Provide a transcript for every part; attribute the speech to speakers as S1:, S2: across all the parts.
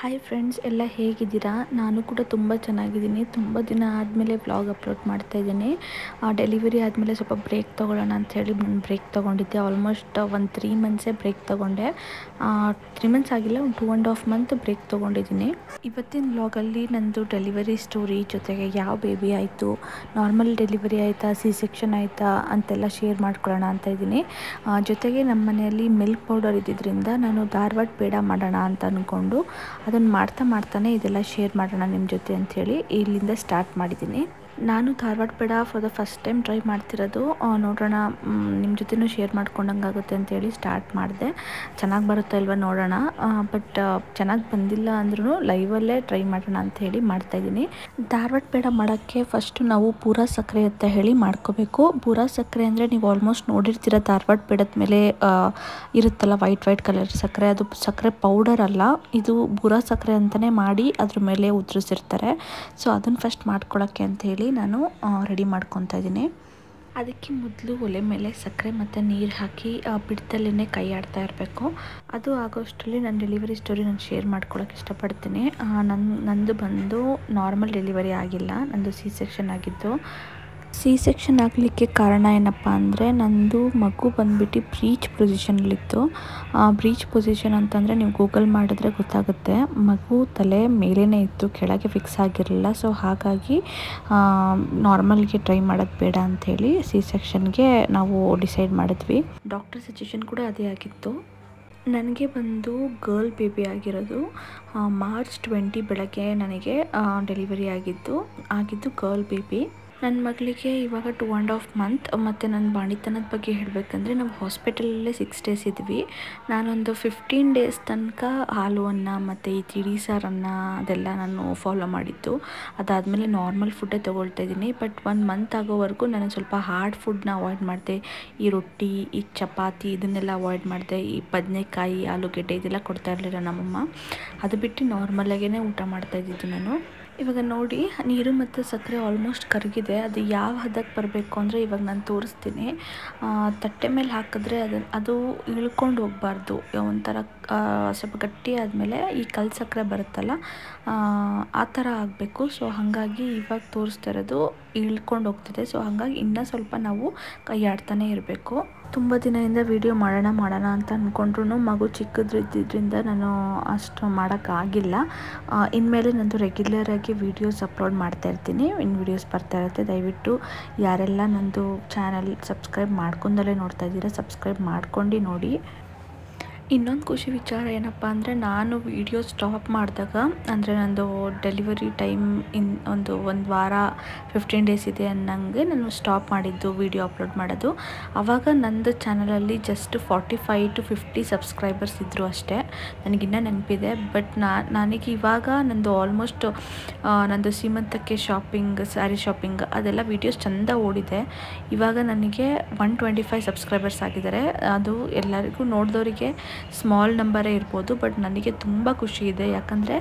S1: Hi friends, ಎಲ್ಲ ಹೇಗಿದ್ದೀರಾ? ನಾನು ಕೂಡ ತುಂಬ ಚೆನ್ನಾಗಿದ್ದೀನಿ. ತುಂಬ ದಿನ ಆದಮೇಲೆ ವ್ಲಾಗ್ ಅಪ್ಲೋಡ್ ಮಾಡ್ತಾಯಿದ್ದೀನಿ. ಡೆಲಿವರಿ ಆದಮೇಲೆ ಸ್ವಲ್ಪ ಬ್ರೇಕ್ ತೊಗೊಳ್ಳೋಣ ಅಂಥೇಳಿ ನಾನು ಬ್ರೇಕ್ ತೊಗೊಂಡಿದ್ದೆ. ಆಲ್ಮೋಸ್ಟ್ ಒಂದು 3 ಮಂತ್ಸೇ ಬ್ರೇಕ್ ತೊಗೊಂಡೆ. 3 ಮಂತ್ಸ್ ಆಗಿಲ್ಲ, ಒಂದು 2.5 ಮಂತ್ ಬ್ರೇಕ್ ತೊಗೊಂಡಿದ್ದೀನಿ. ಇವತ್ತಿನ ವ್ಲಾಗಲ್ಲಿ ನಂದು ಡೆಲಿವರಿ ಸ್ಟೋರಿ ಜೊತೆಗೆ ಯಾವ ಬೇಬಿ ಆಯಿತು, ನಾರ್ಮಲ್ ಡೆಲಿವರಿ ಆಯಿತಾ, ಸಿ-ಸೆಕ್ಷನ್ ಆಯಿತಾ ಅಂತೆಲ್ಲ ಶೇರ್ ಮಾಡ್ಕೊಳ್ಳೋಣ ಅಂತ ಇದ್ದೀನಿ. ಜೊತೆಗೆ ನಮ್ಮ ಮನೆಯಲ್ಲಿ ಮಿಲ್ಕ್ ಪೌಡರ್ ಇದ್ದಿದ್ದರಿಂದ ನಾನು ಧಾರವಾಡ ಪೇಡ ಮಾಡೋಣ ಅಂತ ಅಂದ್ಕೊಂಡು ಅದನ್ನು ಮಾಡ್ತಾನೆ ಇದೆಲ್ಲ ಶೇರ್ ಮಾಡೋಣ ನಿಮ್ಮ ಜೊತೆ ಅಂಥೇಳಿ ಇಲ್ಲಿಂದ ಸ್ಟಾರ್ಟ್ ಮಾಡಿದ್ದೀನಿ. ನಾನು Dharwad peda for the first time try ಮಾಡ್ತಿರೋದು. ನೋಡೋಣ, ನಿಮ್ಮ ಜೊತೆನೂ ಶೇರ್ ಮಾಡ್ಕೊಂಡಂಗೆ ಆಗುತ್ತೆ ಅಂತೇಳಿ ಸ್ಟಾರ್ಟ್ ಮಾಡಿದೆ. ಚೆನ್ನಾಗಿ ಬರುತ್ತಾ ಇಲ್ವಾ ನೋಡೋಣ. ಬಟ್ ಚೆನ್ನಾಗಿ ಬಂದಿಲ್ಲ ಅಂದ್ರೂ ಲೈವಲ್ಲೇ ಟ್ರೈ ಮಾಡೋಣ ಅಂಥೇಳಿ ಮಾಡ್ತಾಯಿದ್ದೀನಿ. ಧಾರವಾಡ ಪೇಡ ಮಾಡೋಕ್ಕೆ ಫಸ್ಟು ನಾವು ಬೂರಾ ಸಕ್ಕರೆ ಅಂತ ಹೇಳಿ ಮಾಡ್ಕೋಬೇಕು. ಬೂರಾ ಸಕ್ಕರೆ ಅಂದರೆ ನೀವು ಆಲ್ಮೋಸ್ಟ್ ನೋಡಿರ್ತೀರ, ಧಾರವಾಡ ಪೇಡದ ಮೇಲೆ ಇರುತ್ತಲ್ಲ ವೈಟ್ ಕಲರ್ ಸಕ್ಕರೆ, ಅದು ಸಕ್ಕರೆ ಪೌಡರ್ ಅಲ್ಲ, ಇದು ಬೂರಾ ಸಕ್ಕರೆ ಅಂತಲೇ ಮಾಡಿ ಅದ್ರ ಮೇಲೆ ಉದುರಿಸಿರ್ತಾರೆ. ಸೊ ಅದನ್ನು ಫಸ್ಟ್ ಮಾಡ್ಕೊಳ್ಳೋಕ್ಕೆ ಅಂಥೇಳಿ ನಾನು ರೆಡಿ ಮಾಡ್ಕೊತಾ ಇದ್ದೀನಿ. ಅದಕ್ಕೆ ಮೊದಲು ಒಲೆ ಮೇಲೆ ಸಕ್ಕರೆ ಮತ್ತು ನೀರು ಹಾಕಿ ಬಿಡ್ತಲ್ಲೇ ಕೈ ಆಡ್ತಾ ಇರಬೇಕು. ಅದು ಆಗೋಷ್ಟರಲ್ಲಿ ನನ್ನ ಡೆಲಿವರಿ ಸ್ಟೋರಿ ನಾನು ಶೇರ್ ಮಾಡ್ಕೊಳ್ಳೋಕೆ ಇಷ್ಟಪಡ್ತೀನಿ. ನಂದು ಬಂದು ನಾರ್ಮಲ್ ಡೆಲಿವರಿ ಆಗಿಲ್ಲ, ನಂದು ಸಿ-ಸೆಕ್ಷನ್ ಆಗಿದ್ದು. ಸಿ-ಸೆಕ್ಷನ್ ಆಗಲಿಕ್ಕೆ ಕಾರಣ ಏನಪ್ಪ ಅಂದರೆ, ನಂದು ಮಗು ಬಂದುಬಿಟ್ಟು ಬ್ರೀಚ್ ಪೊಸಿಷನಲ್ಲಿತ್ತು. ಬ್ರೀಚ್ ಪೊಸಿಷನ್ ಅಂತಂದರೆ ನೀವು ಗೂಗಲ್ ಮಾಡಿದ್ರೆ ಗೊತ್ತಾಗುತ್ತೆ. ಮಗು ತಲೆ ಮೇಲೇ ಇತ್ತು, ಕೆಳಗೆ ಫಿಕ್ಸ್ ಆಗಿರಲಿಲ್ಲ. ಸೊ ಹಾಗಾಗಿ ನಾರ್ಮಲ್ಗೆ ಟ್ರೈ ಮಾಡೋದು ಬೇಡ ಅಂಥೇಳಿ ಸಿ-ಸೆಕ್ಷನ್ಗೆ ನಾವು ಡಿಸೈಡ್ ಮಾಡಿದ್ವಿ. ಡಾಕ್ಟರ್ ಸಜೆಷನ್ ಕೂಡ ಅದೇ ಆಗಿತ್ತು. ನನಗೆ ಬಂದು ಗರ್ಲ್ ಬೇಬಿ ಆಗಿರೋದು. ಮಾರ್ಚ್ 20 ಬೆಳಗ್ಗೆ ನನಗೆ ಡೆಲಿವರಿ ಆಗಿದ್ದು ಗರ್ಲ್ ಬೇಬಿ. ನನ್ನ ಮಗಳಿಗೆ ಇವಾಗ 2.5 ಮಂತ್. ಮತ್ತು ನನ್ನ ಬಾಣಿತನದ ಬಗ್ಗೆ ಹೇಳಬೇಕಂದ್ರೆ, ನಾವು ಹಾಸ್ಪಿಟಲಲ್ಲೇ 6 ಡೇಸ್ ಇದ್ವಿ. ನಾನೊಂದು 15 ಡೇಸ್ ತನಕ ಹಾಲು ಅನ್ನ ಮತ್ತು ಈ ತಿಳಿ ಸಾರನ್ನು ಅದೆಲ್ಲ ನಾನು ಫಾಲೋ ಮಾಡಿದ್ದು. ಅದಾದಮೇಲೆ ನಾರ್ಮಲ್ ಫುಡ್ಡೇ ತೊಗೊಳ್ತಾ ಇದ್ದೀನಿ. ಬಟ್ 1 ಮಂತ್ ಆಗೋವರೆಗೂ ನಾನು ಸ್ವಲ್ಪ ಹಾರ್ಡ್ ಫುಡ್ನ ಅವಾಯ್ಡ್ ಮಾಡಿದೆ. ಈ ರೊಟ್ಟಿ, ಈ ಚಪಾತಿ ಇದನ್ನೆಲ್ಲ ಅವಾಯ್ಡ್ ಮಾಡಿದೆ. ಈ ಬದನೆಕಾಯಿ, ಆಲೂಗೆಡ್ಡೆ ಇದೆಲ್ಲ ಕೊಡ್ತಾ ಇರಲಿಲ್ಲ ನಮ್ಮಮ್ಮ. ಅದು ಬಿಟ್ಟು ನಾರ್ಮಲಾಗೇ ಊಟ ಮಾಡ್ತಾಯಿದ್ದಿದ್ದು ನಾನು. ಇವಾಗ ನೋಡಿ, ನೀರು ಮತ್ತು ಸಕ್ಕರೆ ಆಲ್ಮೋಸ್ಟ್ ಕರಗಿದೆ. ಅದು ಯಾವ ಹದಕ್ಕೆ ಬರಬೇಕು ಅಂದರೆ ಇವಾಗ ನಾನು ತೋರಿಸ್ತೀನಿ. ತಟ್ಟೆ ಮೇಲೆ ಹಾಕಿದ್ರೆ ಅದು ಇಳ್ಕೊಂಡು ಹೋಗಬಾರ್ದು. ಒಂಥರ ಸ್ವಲ್ಪ ಗಟ್ಟಿ ಆದಮೇಲೆ ಈ ಕಲ್ಲು ಸಕ್ಕರೆ ಬರುತ್ತಲ್ಲ, ಆ ಥರ ಆಗಬೇಕು. ಸೊ ಹಾಗಾಗಿ ಇವಾಗ ತೋರಿಸ್ತಾ ಇರೋದು ಇಳ್ಕೊಂಡು ಹೋಗ್ತಿದೆ. ಸೊ ಹಾಗಾಗಿ ಇನ್ನೂ ಸ್ವಲ್ಪ ನಾವು ಕೈ ಆಡ್ತಾನೆ ಇರಬೇಕು. ತುಂಬ ದಿನದಿಂದ ವೀಡಿಯೋ ಮಾಡೋಣ ಅಂತ ಅಂದ್ಕೊಂಡ್ರು ಮಗು ಚಿಕ್ಕದ್ರಿದ್ದರಿಂದ ನಾನು ಅಷ್ಟು ಮಾಡೋಕ್ಕಾಗಿಲ್ಲ. ಇನ್ಮೇಲೆ ನಂದು ರೆಗ್ಯುಲರಾಗಿ ವೀಡಿಯೋಸ್ ಅಪ್ಲೋಡ್ ಮಾಡ್ತಾ ಇರ್ತೀನಿ. ವೀಡಿಯೋಸ್ ಬರ್ತಾ ಇರುತ್ತೆ. ದಯವಿಟ್ಟು ಯಾರೆಲ್ಲ ನಂದು ಚಾನಲ್ ಸಬ್ಸ್ಕ್ರೈಬ್ ಮಾಡ್ಕೊಂಡಲ್ಲೇ ನೋಡ್ತಾ ಇದ್ದೀರಾ, ಸಬ್ಸ್ಕ್ರೈಬ್ ಮಾಡ್ಕೊಂಡು ನೋಡಿ. ಇನ್ನೊಂದು ಖುಷಿ ವಿಚಾರ ಏನಪ್ಪ ಅಂದರೆ, ನಾನು ವೀಡಿಯೋ ಸ್ಟಾಪ್ ಮಾಡಿದಾಗ, ಅಂದರೆ ನಂದು ಡೆಲಿವರಿ ಟೈಮ್ ಒಂದು ವಾರ 15 ಡೇಸ್ ಇದೆ ಅನ್ನಂಗೆ ನಾನು ಸ್ಟಾಪ್ ಮಾಡಿದ್ದು ವೀಡಿಯೋ ಅಪ್ಲೋಡ್ ಮಾಡೋದು. ಆವಾಗ ನಂದು ಚಾನಲಲ್ಲಿ ಜಸ್ಟ್ 45 to 50 ಸಬ್ಸ್ಕ್ರೈಬರ್ಸ್ ಇದ್ದರು ಅಷ್ಟೇ. ನನಗಿನ್ನೂ ನೆನಪಿದೆ. ಬಟ್ ನನಗೆ ಇವಾಗ ನಂದು ಆಲ್ಮೋಸ್ಟ್ ನಂದು ಸೀಮಂತಕ್ಕೆ ಶಾಪಿಂಗ್, ಸ್ಯಾರಿ ಶಾಪಿಂಗ್ ಅದೆಲ್ಲ ವೀಡಿಯೋಸ್ ಚೆಂದ ಓಡಿದೆ. ಇವಾಗ ನನಗೆ 125 ಸಬ್ಸ್ಕ್ರೈಬರ್ಸ್ ಆಗಿದ್ದಾರೆ. ಅದು ಎಲ್ಲರಿಗೂ ನೋಡಿದವರಿಗೆ ಸ್ಮಾಲ್ ನಂಬರೇ ಇರ್ಬೋದು, ಬಟ್ ನನಗೆ ತುಂಬ ಖುಷಿ ಇದೆ. ಯಾಕಂದರೆ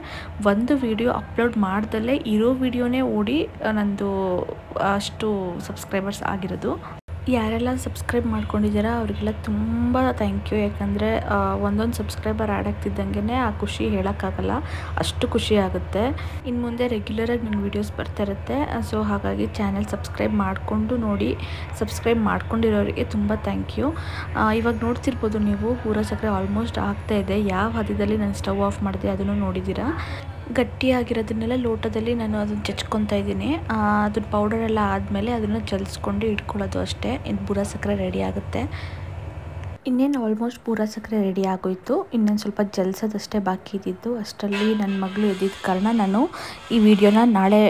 S1: ಒಂದು ವಿಡಿಯೋ ಅಪ್ಲೋಡ್ ಮಾಡ್ದಲ್ಲೇ ಇರೋ ವಿಡಿಯೋನೇ ಓಡಿ ನಂದು ಅಷ್ಟು ಸಬ್ಸ್ಕ್ರೈಬರ್ಸ್ ಆಗಿರೋದು. ಯಾರೆಲ್ಲ ಸಬ್ಸ್ಕ್ರೈಬ್ ಮಾಡ್ಕೊಂಡಿದ್ದೀರಾ ಅವರಿಗೆಲ್ಲ ತುಂಬ ಥ್ಯಾಂಕ್ ಯು. ಯಾಕಂದರೆ ಒಂದೊಂದು ಸಬ್ಸ್ಕ್ರೈಬರ್ ಆ್ಯಡ್ ಆಗ್ತಿದ್ದಂಗೆ ಆ ಖುಷಿ ಹೇಳೋಕ್ಕಾಗಲ್ಲ, ಅಷ್ಟು ಖುಷಿ ಆಗುತ್ತೆ. ಇನ್ನು ಮುಂದೆ ರೆಗ್ಯುಲರಾಗಿ ನನ್ನ ವೀಡಿಯೋಸ್ ಬರ್ತಾ ಇರುತ್ತೆ. ಸೊ ಹಾಗಾಗಿ ಚಾನೆಲ್ ಸಬ್ಸ್ಕ್ರೈಬ್ ಮಾಡಿಕೊಂಡು ನೋಡಿ. ಸಬ್ಸ್ಕ್ರೈಬ್ ಮಾಡ್ಕೊಂಡಿರೋರಿಗೆ ತುಂಬ ಥ್ಯಾಂಕ್ ಯು. ಇವಾಗ ನೋಡ್ತಿರ್ಬೋದು ನೀವು, ಬೂರಾ ಸಕ್ಕರೆ ಆಲ್ಮೋಸ್ಟ್ ಆಗ್ತಾ ಇದೆ. ಯಾವ ಹದದಲ್ಲಿ ನಾನು ಸ್ಟವ್ ಆಫ್ ಮಾಡಿದೆ ಅದನ್ನು ನೋಡಿದ್ದೀರಾ. ಗಟ್ಟಿಯಾಗಿರೋದನ್ನೆಲ್ಲ ಲೋಟದಲ್ಲಿ ನಾನು ಅದನ್ನು ಚಚ್ಕೊತಾ ಇದ್ದೀನಿ. ಅದನ್ನ ಪೌಡರೆಲ್ಲ ಆದಮೇಲೆ ಅದನ್ನು ಜಲ್ಸ್ಕೊಂಡು ಇಟ್ಕೊಳ್ಳೋದು ಅಷ್ಟೇ. ಇನ್ನು ಬೂರಾ ಸಕ್ಕರೆ ರೆಡಿ ಆಗುತ್ತೆ. ಇನ್ನೇನು ಆಲ್ಮೋಸ್ಟ್ ಬೂರಾ ಸಕ್ಕರೆ ರೆಡಿ ಆಗೋಯಿತು. ಇನ್ನೊಂದು ಸ್ವಲ್ಪ ಜಲ್ಸೋದಷ್ಟೇ ಬಾಕಿ ಇದ್ದಿದ್ದು. ಅಷ್ಟರಲ್ಲಿ ನನ್ನ ಮಗಳು ಎದ್ದಿದ್ದ ಕಾರಣ ನಾನು ಈ ವಿಡಿಯೋನ ನಾಳೆ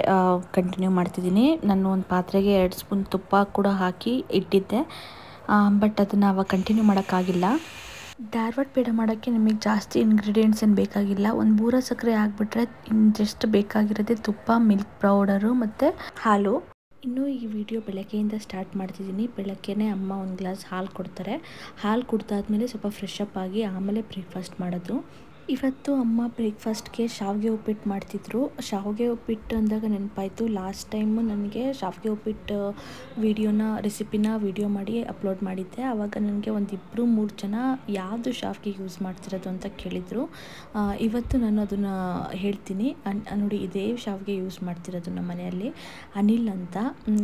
S1: ಕಂಟಿನ್ಯೂ ಮಾಡ್ತಿದ್ದೀನಿ. ನಾನು ಒಂದು ಪಾತ್ರೆಗೆ 2 ಸ್ಪೂನ್ ತುಪ್ಪ ಕೂಡ ಹಾಕಿ ಇಟ್ಟಿದ್ದೆ. ಬಟ್ ಅದನ್ನು ಅವಾಗ ಕಂಟಿನ್ಯೂ ಮಾಡೋಕ್ಕಾಗಿಲ್ಲ. ಧಾರವಾಡ ಪೇಡ ಮಾಡೋಕ್ಕೆ ನಿಮಗೆ ಜಾಸ್ತಿ ಇಂಗ್ರೀಡಿಯೆಂಟ್ಸ್ ಏನು ಬೇಕಾಗಿಲ್ಲ. ಒಂದು ಬೂರಾ ಸಕ್ಕರೆ ಆಗಿಬಿಟ್ರೆ ಜಸ್ಟ್ ಬೇಕಾಗಿರೋದೇ ತುಪ್ಪ, ಮಿಲ್ಕ್ ಪೌಡರು ಮತ್ತು ಹಾಲು. ಇನ್ನು ಈ ವಿಡಿಯೋ ಬೆಳಗ್ಗೆಯಿಂದ ಸ್ಟಾರ್ಟ್ ಮಾಡ್ತಿದ್ದೀನಿ. ಬೆಳಗ್ಗೆನೇ ಅಮ್ಮ ಒಂದು ಗ್ಲಾಸ್ ಹಾಲು ಕೊಡ್ತಾರೆ. ಹಾಲು ಕುಡ್ದಾದ್ಮೇಲೆ ಸ್ವಲ್ಪ ಫ್ರೆಶ್ ಅಪ್ ಆಗಿ ಆಮೇಲೆ ಬ್ರೇಕ್ಫಾಸ್ಟ್ ಮಾಡೋದು. ಇವತ್ತು ಅಮ್ಮ ಬ್ರೇಕ್ಫಾಸ್ಟ್ಗೆ ಶಾವಿಗೆ ಉಪ್ಪಿಟ್ಟು ಮಾಡ್ತಿದ್ರು. ಶಾವಿಗೆ ಉಪ್ಪಿಟ್ಟು ಅಂದಾಗ ನೆನಪಾಯಿತು, ಲಾಸ್ಟ್ ಟೈಮು ನನಗೆ ಶಾವಿಗೆ ಉಪ್ಪಿಟ್ಟು ರೆಸಿಪಿನ ವಿಡಿಯೋ ಮಾಡಿ ಅಪ್ಲೋಡ್ ಮಾಡಿದ್ದೆ. ಆವಾಗ ನನಗೆ ಒಂದು 2-3 ಜನ ಯಾವುದು ಶಾವಿಗೆ ಯೂಸ್ ಮಾಡ್ತಿರೋದು ಅಂತ ಕೇಳಿದರು. ಇವತ್ತು ನಾನು ಅದನ್ನು ಹೇಳ್ತೀನಿ. ನೋಡಿ, ಇದೇ ಶಾವಿಗೆ ಯೂಸ್ ಮಾಡ್ತಿರೋದು ನಮ್ಮ ಮನೆಯಲ್ಲಿ, ಅನಿಲ್ ಅಂತ.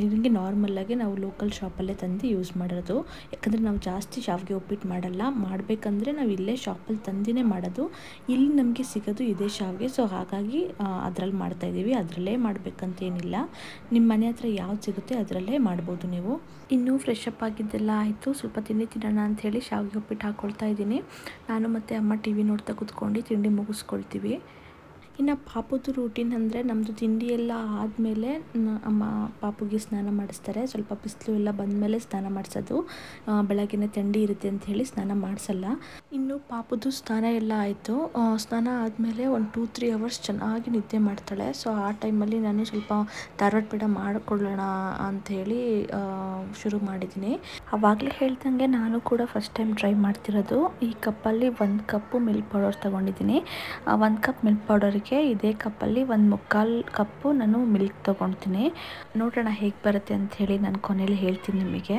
S1: ಇದಕ್ಕೆ ನಾರ್ಮಲ್ಲಾಗಿ ನಾವು ಲೋಕಲ್ ಶಾಪಲ್ಲೇ ತಂದು ಯೂಸ್ ಮಾಡೋದು. ಯಾಕಂದರೆ ನಾವು ಜಾಸ್ತಿ ಶಾವಿಗೆ ಉಪ್ಪಿಟ್ಟು ಮಾಡಲ್ಲ, ಮಾಡಬೇಕಂದ್ರೆ ನಾವು ಇಲ್ಲೇ ಶಾಪಲ್ಲಿ ತಂದಿನೇ ಮಾಡೋದು. ಇಲ್ಲಿ ನಮಗೆ ಸಿಗೋದು ಇದೇ ಶಾವಿಗೆ, ಸೊ ಹಾಗಾಗಿ ಅದರಲ್ಲಿ ಮಾಡ್ತಾಯಿದ್ದೀವಿ. ಅದರಲ್ಲೇ ಮಾಡಬೇಕಂತೇನಿಲ್ಲ, ನಿಮ್ಮ ಮನೆ ಹತ್ರ ಯಾವ್ದು ಸಿಗುತ್ತೆ ಅದರಲ್ಲೇ ಮಾಡ್ಬೋದು ನೀವು. ಇನ್ನೂ ಫ್ರೆಶ್ ಅಪ್ ಆಗಿದ್ದೆಲ್ಲ ಆಯಿತು, ಸ್ವಲ್ಪ ತಿಂಡಿ ತಿನ್ನೋಣ ಅಂಥೇಳಿ ಶಾವಿಗೆ ಉಪ್ಪಿಟ್ಟು ಹಾಕ್ಕೊಳ್ತಾ ಇದ್ದೀನಿ. ನಾನು ಮತ್ತು ಅಮ್ಮ ಟಿ ವಿ ನೋಡ್ತಾ ಕೂತ್ಕೊಂಡು ತಿಂಡಿ ಮುಗಿಸ್ಕೊಳ್ತೀವಿ. ಇನ್ನು ಪಾಪುದು ರೂಟೀನ್ ಅಂದರೆ, ನಮ್ಮದು ತಿಂಡಿ ಎಲ್ಲ ಆದಮೇಲೆ ಅಮ್ಮ ಪಾಪುಗೆ ಸ್ನಾನ ಮಾಡಿಸ್ತಾರೆ. ಸ್ವಲ್ಪ ಬಿಸಿಲು ಎಲ್ಲ ಬಂದಮೇಲೆ ಸ್ನಾನ ಮಾಡಿಸೋದು, ಬೆಳಗ್ಗೆನೇ ಥಂಡಿ ಇರುತ್ತೆ ಅಂತ ಹೇಳಿ ಸ್ನಾನ ಮಾಡಿಸಲ್ಲ. ಇನ್ನು ಪಾಪುದು ಸ್ನಾನ ಎಲ್ಲ ಆಯಿತು. ಸ್ನಾನ ಆದಮೇಲೆ ಒಂದು 2-3 ಅವರ್ಸ್ ಚೆನ್ನಾಗಿ ನಿದ್ದೆ ಮಾಡ್ತಾಳೆ. ಸೊ ಆ ಟೈಮಲ್ಲಿ ನಾನು ಸ್ವಲ್ಪ ಧಾರವಾಡ ಪೇಡ ಮಾಡಿಕೊಳ್ಳೋಣ ಅಂಥೇಳಿ ಶುರು ಮಾಡಿದ್ದೀನಿ. ಆವಾಗಲೇ ಹೇಳ್ದಂಗೆ ನಾನು ಕೂಡ ಫಸ್ಟ್ ಟೈಮ್ ಟ್ರೈ ಮಾಡ್ತಿರೋದು. ಈ ಕಪ್ಪಲ್ಲಿ 1 ಕಪ್ಪು ಮಿಲ್ಕ್ ಪೌಡರ್ ತೊಗೊಂಡಿದ್ದೀನಿ. 1 ಕಪ್ ಮಿಲ್ಕ್ ಪೌಡರಿಗೆ ಇದೇ ಕಪ್ಪಲ್ಲಿ 1/4 ಕಪ್ಪು ನಾನು ಮಿಲ್ಕ್ ತೊಗೊಳ್ತೀನಿ. ನೋಡೋಣ ಹೇಗೆ ಬರುತ್ತೆ ಅಂತ ಹೇಳಿ ನಾನು ಕೊನೆಯಲ್ಲಿ ಹೇಳ್ತೀನಿ ನಿಮಗೆ.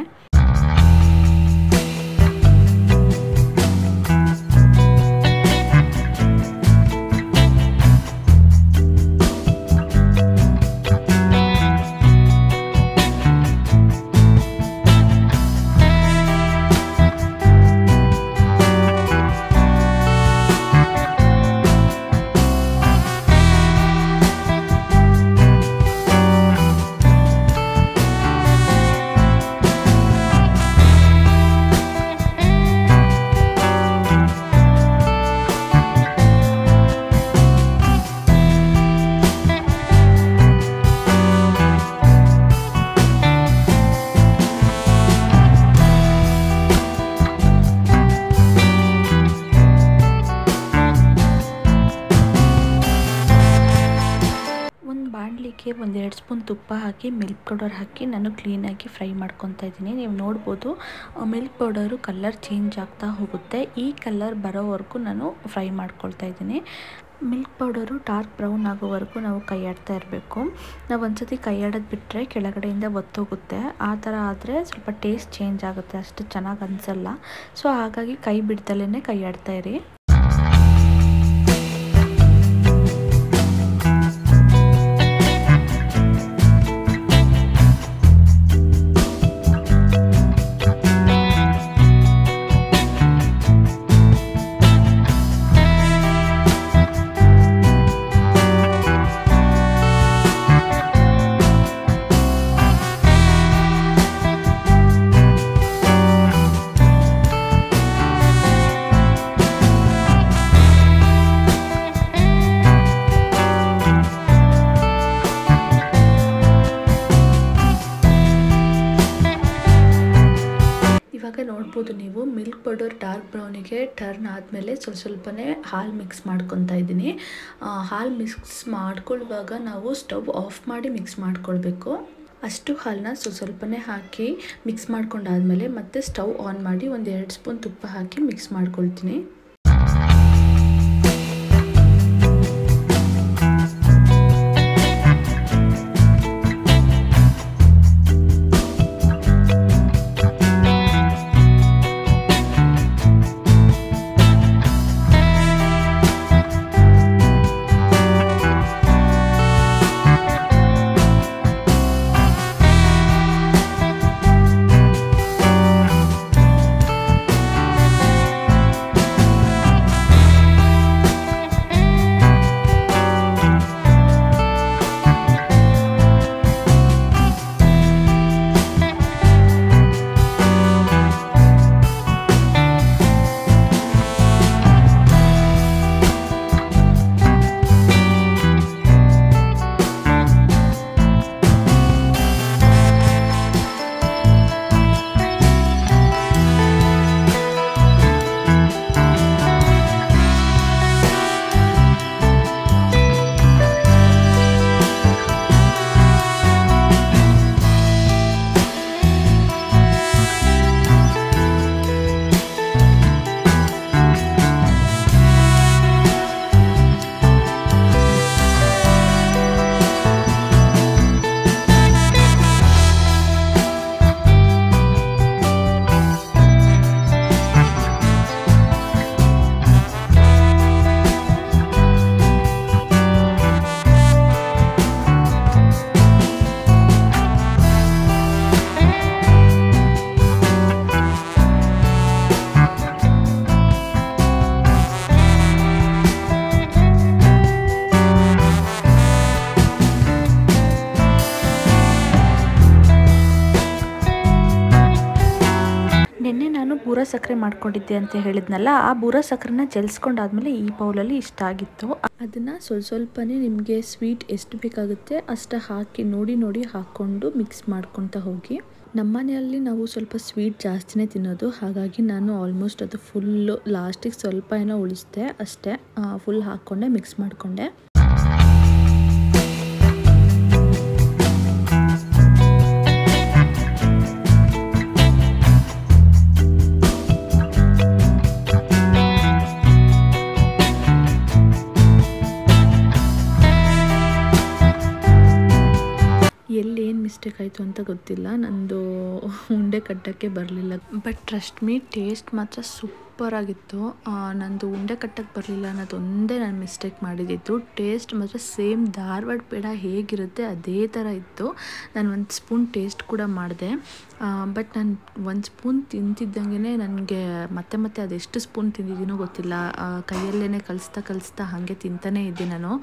S1: ಬಾಣಲಿಗೆ 1-2 ಸ್ಪೂನ್ ತುಪ್ಪ ಹಾಕಿ ಮಿಲ್ಕ್ ಪೌಡರ್ ಹಾಕಿ ನಾನು ಕ್ಲೀನಾಗಿ ಫ್ರೈ ಮಾಡ್ಕೊತಾ ಇದ್ದೀನಿ. ನೀವು ನೋಡ್ಬೋದು, ಮಿಲ್ಕ್ ಪೌಡರು ಕಲರ್ ಚೇಂಜ್ ಆಗ್ತಾ ಹೋಗುತ್ತೆ. ಈ ಕಲರ್ ಬರೋವರೆಗೂ ನಾನು ಫ್ರೈ ಮಾಡ್ಕೊಳ್ತಾ ಇದ್ದೀನಿ. ಮಿಲ್ಕ್ ಪೌಡರು ಡಾರ್ಕ್ ಬ್ರೌನ್ ಆಗೋವರೆಗೂ ನಾವು ಕೈ ಆಡ್ತಾ ಇರಬೇಕು. ನಾವು ಒಂದ್ಸತಿ ಕೈ ಆಡೋದು ಬಿಟ್ಟರೆ ಕೆಳಗಡೆಯಿಂದ ಒತ್ತೋಗುತ್ತೆ. ಆ ಥರ ಆದರೆ ಸ್ವಲ್ಪ ಟೇಸ್ಟ್ ಚೇಂಜ್ ಆಗುತ್ತೆ, ಅಷ್ಟು ಚೆನ್ನಾಗಿ ಅನಿಸಲ್ಲ. ಸೊ ಹಾಗಾಗಿ ಕೈ ಬಿಡ್ದಲೇ ಕೈ ಆಡ್ತಾ ಇರಿ. ಇವಾಗ ನೋಡ್ಬೋದು ನೀವು, ಮಿಲ್ಕ್ ಪೌಡರ್ ಡಾರ್ಕ್ ಬ್ರೌನಿಗೆ ಟರ್ನ್ ಆದಮೇಲೆ ಸ್ವಲ್ಪನೇ ಹಾಲು ಮಿಕ್ಸ್ ಮಾಡ್ಕೊತಾ ಇದ್ದೀನಿ. ಹಾಲು ಮಿಕ್ಸ್ ಮಾಡ್ಕೊಳ್ಳುವಾಗ ನಾವು ಸ್ಟವ್ ಆಫ್ ಮಾಡಿ ಮಿಕ್ಸ್ ಮಾಡ್ಕೊಳ್ಬೇಕು. ಅಷ್ಟು ಹಾಲನ್ನ ಸ್ವಲ್ಪನೇ ಹಾಕಿ ಮಿಕ್ಸ್ ಮಾಡ್ಕೊಂಡಾದಮೇಲೆ ಮತ್ತೆ ಸ್ಟವ್ ಆನ್ ಮಾಡಿ 1-2 ಸ್ಪೂನ್ ತುಪ್ಪ ಹಾಕಿ ಮಿಕ್ಸ್ ಮಾಡ್ಕೊಳ್ತೀನಿ. ಬೂರ ಸಕ್ಕರೆ ಮಾಡ್ಕೊಂಡಿದ್ದೆ ಅಂತ ಹೇಳಿದ್ನಲ್ಲ, ಆ ಬೂರ ಸಕ್ಕರೆನ ಜಲ್ಸ್ಕೊಂಡಾದ್ಮೇಲೆ ಈ ಬೌಲಲ್ಲಿ ಇಷ್ಟ ಆಗಿತ್ತು. ಅದನ್ನು ಸ್ವಲ್ಪನೇ ನಿಮಗೆ ಸ್ವೀಟ್ ಎಷ್ಟು ಬೇಕಾಗುತ್ತೆ ಅಷ್ಟು ಹಾಕಿ ನೋಡಿ ಹಾಕ್ಕೊಂಡು ಮಿಕ್ಸ್ ಮಾಡ್ಕೊತಾ ಹೋಗಿ. ನಮ್ಮ ಮನೆಯಲ್ಲಿ ನಾವು ಸ್ವಲ್ಪ ಸ್ವೀಟ್ ಜಾಸ್ತಿನೇ ತಿನ್ನೋದು, ಹಾಗಾಗಿ ನಾನು ಆಲ್ಮೋಸ್ಟ್ ಅದು ಫುಲ್ಲು ಲಾಸ್ಟಿಗೆ ಸ್ವಲ್ಪ ಏನೋ ಉಳಿಸ್ದೆ ಅಷ್ಟೇ, ಫುಲ್ ಹಾಕ್ಕೊಂಡೆ ಮಿಕ್ಸ್ ಮಾಡಿಕೊಂಡೆ. ಎಲ್ಲಿ ಮಿಸ್ಟೇಕ್ ಆಯಿತು ಅಂತ ಗೊತ್ತಿಲ್ಲ, ನಂದು ಉಂಡೆ ಕಟ್ಟೋಕ್ಕೆ ಬರಲಿಲ್ಲ. ಬಟ್ ಟ್ರಸ್ಟ್ ಮೀ, ಟೇಸ್ಟ್ ಮಾತ್ರ ಸೂಪರ್ ಆಗಿತ್ತು. ನಂದು ಉಂಡೆ ಕಟ್ಟಕ್ಕೆ ಬರಲಿಲ್ಲ ಅನ್ನೋದೊಂದೇ ನಾನು ಮಿಸ್ಟೇಕ್ ಮಾಡಿದ್ದು. ಟೇಸ್ಟ್ ಮಾತ್ರ ಸೇಮ್ ಧಾರವಾಡ ಪೇಡ ಹೇಗಿರುತ್ತೆ ಅದೇ ಥರ ಇತ್ತು. ನಾನು ಒಂದು ಸ್ಪೂನ್ ಟೇಸ್ಟ್ ಕೂಡ ಮಾಡಿದೆ, ಬಟ್ ನಾನು ಒಂದು ಸ್ಪೂನ್ ತಿಂತಿದ್ದಂಗೆ ನನಗೆ ಮತ್ತೆ ಅದೆಷ್ಟು ಸ್ಪೂನ್ ತಿಂದಿದ್ದೀನೋ ಗೊತ್ತಿಲ್ಲ. ಕೈಯಲ್ಲೇ ಕಲಿಸ್ತಾ ಹಾಗೆ ತಿಂತಾನೇ ಇದ್ದೆ ನಾನು.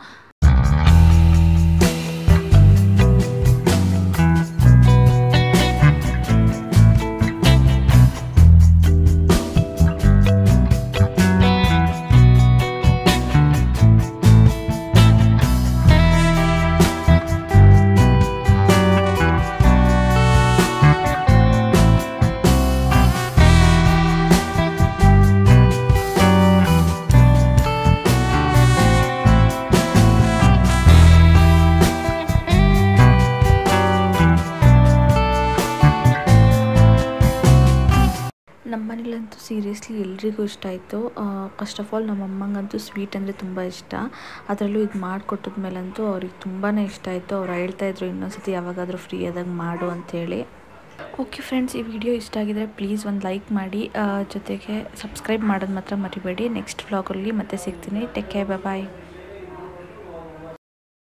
S1: ನಮ್ಮನೇಲಂತೂ ಸೀರಿಯಸ್ಲಿ ಎಲ್ರಿಗೂ ಇಷ್ಟ ಆಯಿತು. ಫಸ್ಟ್ ಆಫ್ ಆಲ್ ನಮ್ಮ ಅಮ್ಮಂಗಂತೂ ಸ್ವೀಟ್ ಅಂದರೆ ತುಂಬ ಇಷ್ಟ. ಅದರಲ್ಲೂ ಇದು ಮಾಡಿಕೊಟ್ಟಿದ್ಮೇಲಂತೂ ಅವ್ರಿಗೆ ತುಂಬಾ ಇಷ್ಟ ಆಯಿತು. ಅವ್ರು ಹೇಳ್ತಾಯಿದ್ರು ಇನ್ನೊಂದ್ಸತಿ ಯಾವಾಗಾದರೂ ಫ್ರೀ ಆದಾಗ ಮಾಡು ಅಂಥೇಳಿ. ಓಕೆ ಫ್ರೆಂಡ್ಸ್, ಈ ವಿಡಿಯೋ ಇಷ್ಟ ಆಗಿದರೆ ಪ್ಲೀಸ್ ಒಂದು ಲೈಕ್ ಮಾಡಿ, ಜೊತೆಗೆ ಸಬ್ಸ್ಕ್ರೈಬ್ ಮಾಡೋದು ಮಾತ್ರ ಮರಿಬೇಡಿ. ನೆಕ್ಸ್ಟ್ ವ್ಲಾಗಲ್ಲಿ ಮತ್ತೆ ಸಿಗ್ತೀನಿ. ಟೇಕ್ ಕೇರ್, ಬಾಯ್.